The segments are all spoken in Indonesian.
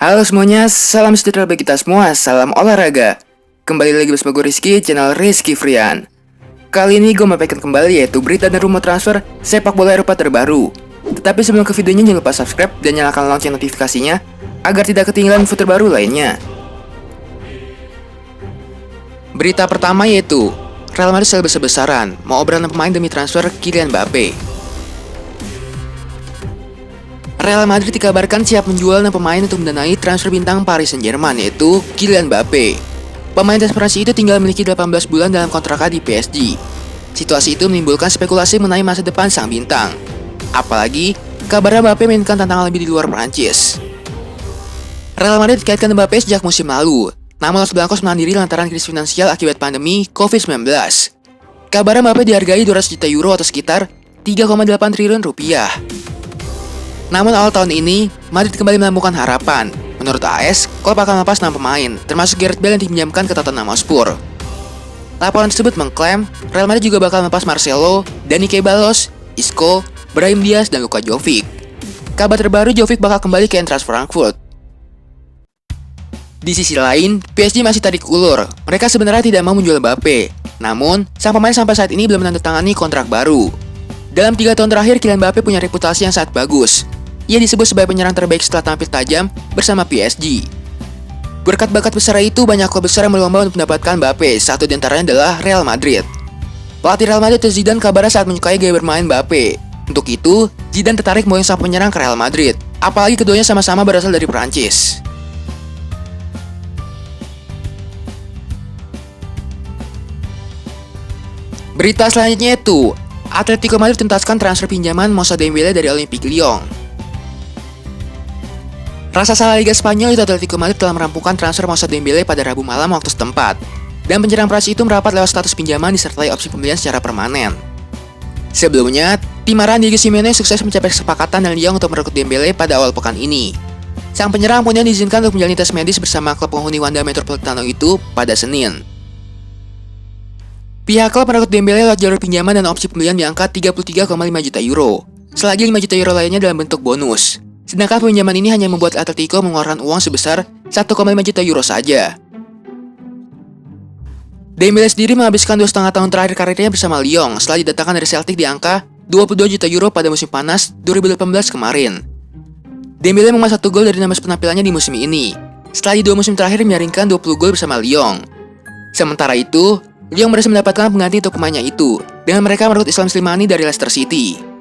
Halo semuanya, salam sejahtera bagi kita semua, salam olahraga. Kembali lagi bersama gue Rizky, channel Rizky Frian. Kali ini gue memaparkan kembali yaitu berita dan rumor transfer sepak bola Eropa terbaru. Tetapi sebelum ke videonya jangan lupa subscribe dan nyalakan lonceng notifikasinya agar tidak ketinggalan info terbaru lainnya. Berita pertama yaitu Real Madrid selalu besar-besaran mau obrolan pemain demi transfer Kylian Mbappe. Real Madrid dikabarkan siap menjual 6 pemain untuk mendanai transfer bintang Paris Saint-Germain yaitu Kylian Mbappe. Pemain transferasi itu tinggal memiliki 18 bulan dalam kontraknya di PSG. Situasi itu menimbulkan spekulasi mengenai masa depan sang bintang. Apalagi, kabarnya Mbappe mainkan tantangan lebih di luar Prancis. Real Madrid dikaitkan Mbappe sejak musim lalu, namun Los Blancos menahan diri lantaran krisis finansial akibat pandemi COVID-19. Kabarnya Mbappe dihargai 200 juta euro atau sekitar 3,8 triliun rupiah. Namun awal tahun ini, Madrid kembali menemukan harapan. Menurut AS, klub akan melepas 6 pemain, termasuk Gareth Bale yang dipinjamkan ke Tottenham Hotspur. Laporan tersebut mengklaim, Real Madrid juga bakal melepas Marcelo, Dani Ceballos, Isco, Brahim Diaz, dan Luka Jovic. Kabar terbaru, Jovic bakal kembali ke Eintracht Frankfurt. Di sisi lain, PSG masih tarik ulur. Mereka sebenarnya tidak mau menjual Mbappe. Namun, sang pemain sampai saat ini belum menandatangani kontrak baru. Dalam 3 tahun terakhir, Kylian Mbappe punya reputasi yang sangat bagus. Ia disebut sebagai penyerang terbaik setelah tampil tajam bersama PSG. Berkat bakat besar itu, banyak klub besar yang berlomba untuk mendapatkan Mbappe, satu di antaranya adalah Real Madrid. Pelatih Real Madrid Zidane kabarnya saat menyukai gaya bermain Mbappe. Untuk itu, Zidane tertarik membawa sang penyerang ke Real Madrid, apalagi keduanya sama-sama berasal dari Prancis. Berita selanjutnya itu, Atletico Madrid tuntaskan transfer pinjaman Moussa Dembélé dari Olympique Lyon. Raksasa Liga Spanyol itu Atletico Madrid telah merampungkan transfer Moussa Dembélé pada Rabu malam waktu setempat. Dan penyerang Prancis itu merapat lewat status pinjaman disertai opsi pembelian secara permanen. Sebelumnya, tim arahan Diego Simeone sukses mencapai kesepakatan dengan Lyon untuk merekrut Dembélé pada awal pekan ini. Sang penyerang kemudian diizinkan untuk menjalani tes medis bersama klub penghuni Wanda Metropolitano itu pada Senin. Pihak klub merekrut Dembélé lewat jalur pinjaman dan opsi pembelian di angka 33,5 juta euro. Selagi 5 juta euro lainnya dalam bentuk bonus. Sedangkan pinjaman ini hanya membuat Atletico mengeluarkan uang sebesar 1,5 juta euro saja. Dembélé sendiri menghabiskan 2,5 tahun terakhir karirnya bersama Lyon setelah didatangkan dari Celtic di angka 22 juta euro pada musim panas 2018 kemarin. Dembélé mengemas 1 gol dari 16 penampilannya di musim ini, setelah di 2 musim terakhir menyaringkan 20 gol bersama Lyon. Sementara itu, Lyon berhasil mendapatkan pengganti untuk pemainnya itu, dengan mereka merekrut Islam Slimani dari Leicester City.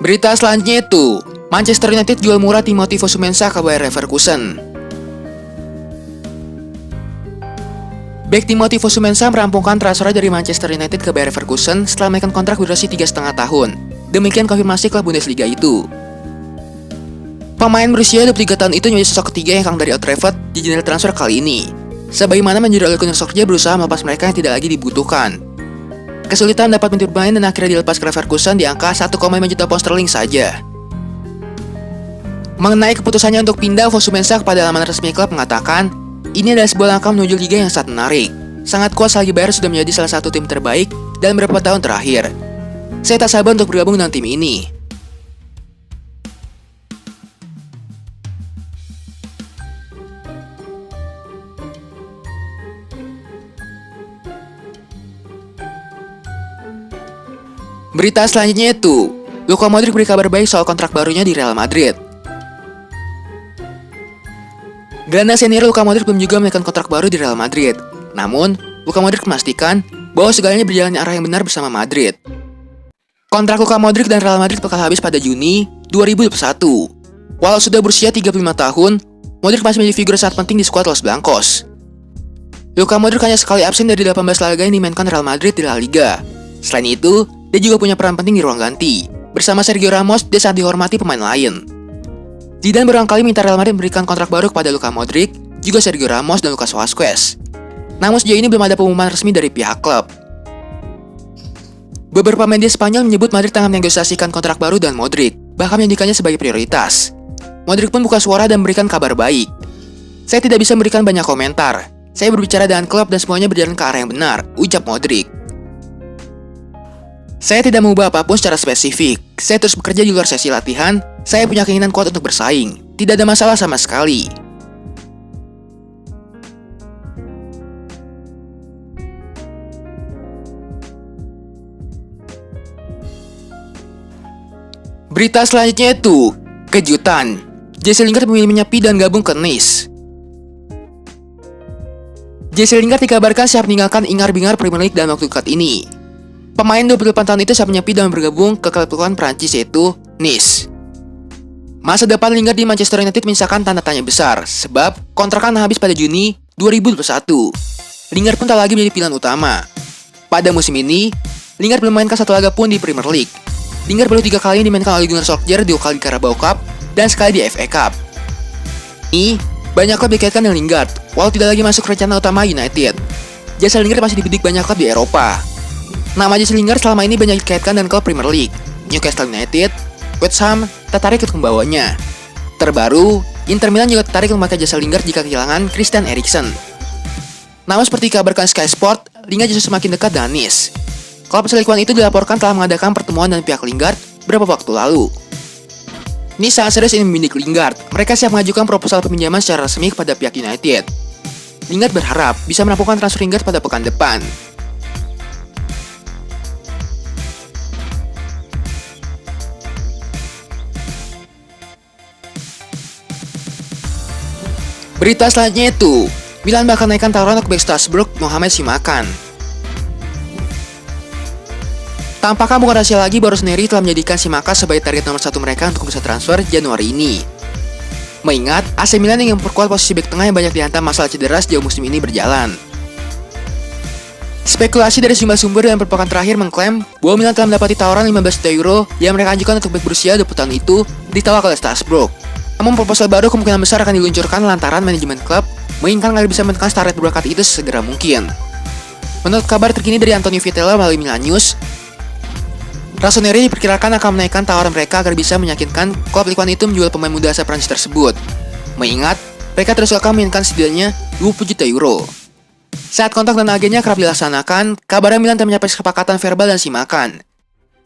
Berita selanjutnya itu, Manchester United jual murah Timothy Fosu-Mensah ke Bayer Leverkusen. Bek Timothy Fosu-Mensah merampungkan transfernya dari Manchester United ke Bayer Leverkusen setelah menaikkan kontrak berdurasi 3,5 tahun. Demikian konfirmasi klub Bundesliga itu. Pemain berusia 23 tahun itu menjadi sosok ketiga yang dari Old Trafford di jendela transfer kali ini. Sebagaimana menjadi Ole Gunnar Solskjaer berusaha melepas mereka yang tidak lagi dibutuhkan. Kesulitan dapat mencuri pemain dan akhirnya dilepas ke Leverkusen di angka 1,5 juta pound sterling saja. Mengenai keputusannya untuk pindah, Fosu-Mensah kepada laman resmi klub mengatakan, ini adalah sebuah langkah menuju liga yang sangat menarik. Sangat kuat selagi Bayer sudah menjadi salah satu tim terbaik dalam beberapa tahun terakhir. Saya tak sabar untuk bergabung dengan tim ini. Berita selanjutnya itu, Luka Modric beri kabar baik soal kontrak barunya di Real Madrid. Gelandang senior Luka Modric belum juga menaikkan kontrak baru di Real Madrid. Namun, Luka Modric memastikan bahwa segalanya berjalan di arah yang benar bersama Madrid. Kontrak Luka Modric dan Real Madrid bakal habis pada Juni 2021. Walau sudah berusia 35 tahun, Modric masih menjadi figur sangat penting di skuad Los Blancos. Luka Modric hanya sekali absen dari 18 laga yang dimainkan Real Madrid di La Liga. Selain itu, dia juga punya peran penting di ruang ganti. Bersama Sergio Ramos, dia sangat dihormati pemain lain. Zidane berulang kali minta Real Madrid memberikan kontrak baru kepada Luka Modric, juga Sergio Ramos dan Lucas Vazquez. Namun sejauh ini belum ada pengumuman resmi dari pihak klub. Beberapa media Spanyol menyebut Madrid tengah menegosiasikan kontrak baru dengan Modric, bahkan menjadikannya sebagai prioritas. Modric pun buka suara dan memberikan kabar baik. Saya tidak bisa memberikan banyak komentar. Saya berbicara dengan klub dan semuanya berjalan ke arah yang benar, ucap Modric. Saya tidak mengubah apapun secara spesifik. Saya terus bekerja di luar sesi latihan. Saya punya keinginan kuat untuk bersaing. Tidak ada masalah sama sekali. Berita selanjutnya itu kejutan. Jesse Lingard memilih menyepi dan gabung ke Nice. Jesse Lingard dikabarkan siap meninggalkan ingar-bingar Premier League dalam waktu dekat ini. Pemain 28 tahun itu siap menyepi dan bergabung ke klub tuan Prancis yaitu Nice. Masa depan Lingard di Manchester United menyisakan tanda tanya besar sebab kontraknya habis pada Juni 2021. Lingard pun tak lagi menjadi pilihan utama. Pada musim ini, Lingard belum memainkan satu laga pun di Premier League. Lingard baru 3 kali dimainkan oleh Gunnar Solskjaer, 2 kali di Carabao Cup dan sekali di FA Cup. Ini banyak klub dikaitkan dengan Lingard, walau tidak lagi masuk rencana utama United. Jasa Lingard masih dibidik banyak klub di Eropa. Nama Jesse Lingard selama ini banyak dikaitkan dengan klub Premier League. Newcastle United, West Ham tertarik untuk membawanya. Terbaru, Inter Milan juga tertarik memakai jasa Lingard jika kehilangan Christian Eriksen. Namun seperti dikabarkan Sky Sport, Lingard justru semakin dekat dengan Nice. Klub selingkuhan itu dilaporkan telah mengadakan pertemuan dengan pihak Lingard beberapa waktu lalu. Nice sangat serius ingin membidik Lingard. Mereka siap mengajukan proposal peminjaman secara resmi kepada pihak United. Lingard berharap bisa melakukan transfer Lingard pada pekan depan. Berita selanjutnya itu, Milan bakal naikkan tawaran untuk bek Strasbourg Mohamed Simakan. Tampaknya bukan rahasia lagi bahwa Rossoneri telah menjadikan Simakan sebagai target nomor 1 mereka untuk bisa transfer Januari ini. Mengingat AC Milan ingin memperkuat posisi bek tengah yang banyak dihantam masalah cedera sejauh musim ini berjalan. Spekulasi dari sejumlah sumber yang berpekan terakhir mengklaim bahwa Milan telah mendapati tawaran 15 juta euro yang mereka ajukan untuk bek berusia 20 tahun itu ditolak oleh Strasbourg. Namun proposal baru kemungkinan besar akan diluncurkan lantaran manajemen klub menginginkan agar bisa menekan star red berbakat itu segera mungkin. Menurut kabar terkini dari Antonio Vitella melalui Milan News, Rossoneri diperkirakan akan menaikkan tawaran mereka agar bisa meyakinkan klub likuan itu menjual pemain muda asal Prancis tersebut. Mengingat, mereka terus akan menginginkan setidaknya 20 juta euro. Saat kontak dan agennya kerap dilaksanakan, kabarnya Milan telah mencapai kesepakatan verbal dan Simakan.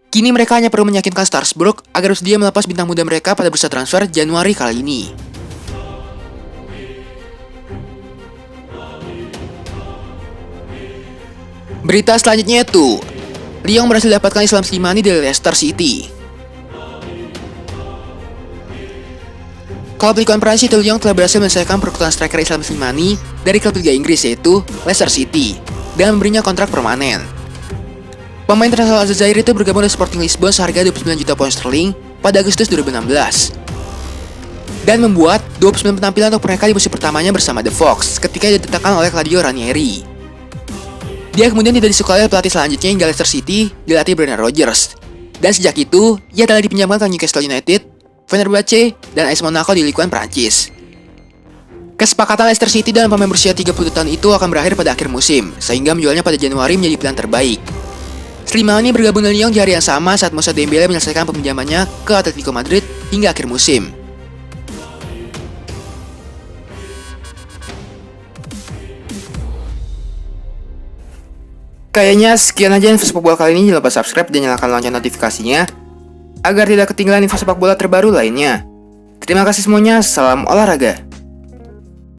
Kini mereka hanya perlu meyakinkan Strasbourg agar bersedia melepas bintang muda mereka pada bursa transfer Januari kali ini. Berita selanjutnya itu, Lyon berhasil dapatkan Islam Slimani dari Leicester City. Klub Ligue 1 Prancis itu Lyon telah berhasil menyelesaikan perekrutan striker Islam Slimani dari klub Liga Inggris yaitu Leicester City dan memberinya kontrak permanen. Pemain internasional Aljazair itu bergabung dengan Sporting Lisbon seharga 29 juta pound sterling pada Agustus 2016 dan membuat 29 penampilan untuk mereka di musim pertamanya bersama The Fox ketika ditetapkan oleh Claudio Ranieri. Dia kemudian tidak disukai oleh pelatih selanjutnya hingga Leicester City dilatih Brendan Rodgers, dan sejak itu ia telah dipinjamkan ke Newcastle United, Fenerbahce, dan AS Monaco di Ligue 1 Prancis. Kesepakatan Leicester City dan pemain berusia 30 tahun itu akan berakhir pada akhir musim, sehingga menjualnya pada Januari menjadi pilihan terbaik. Slimani bergabung dengan Lyon di hari yang sama saat Moussa Dembélé menyelesaikan peminjamannya ke Atletico Madrid hingga akhir musim. Kayaknya sekian aja info sepak bola kali ini. Jangan lupa subscribe dan nyalakan lonceng notifikasinya agar tidak ketinggalan info sepak bola terbaru lainnya. Terima kasih semuanya, salam olahraga.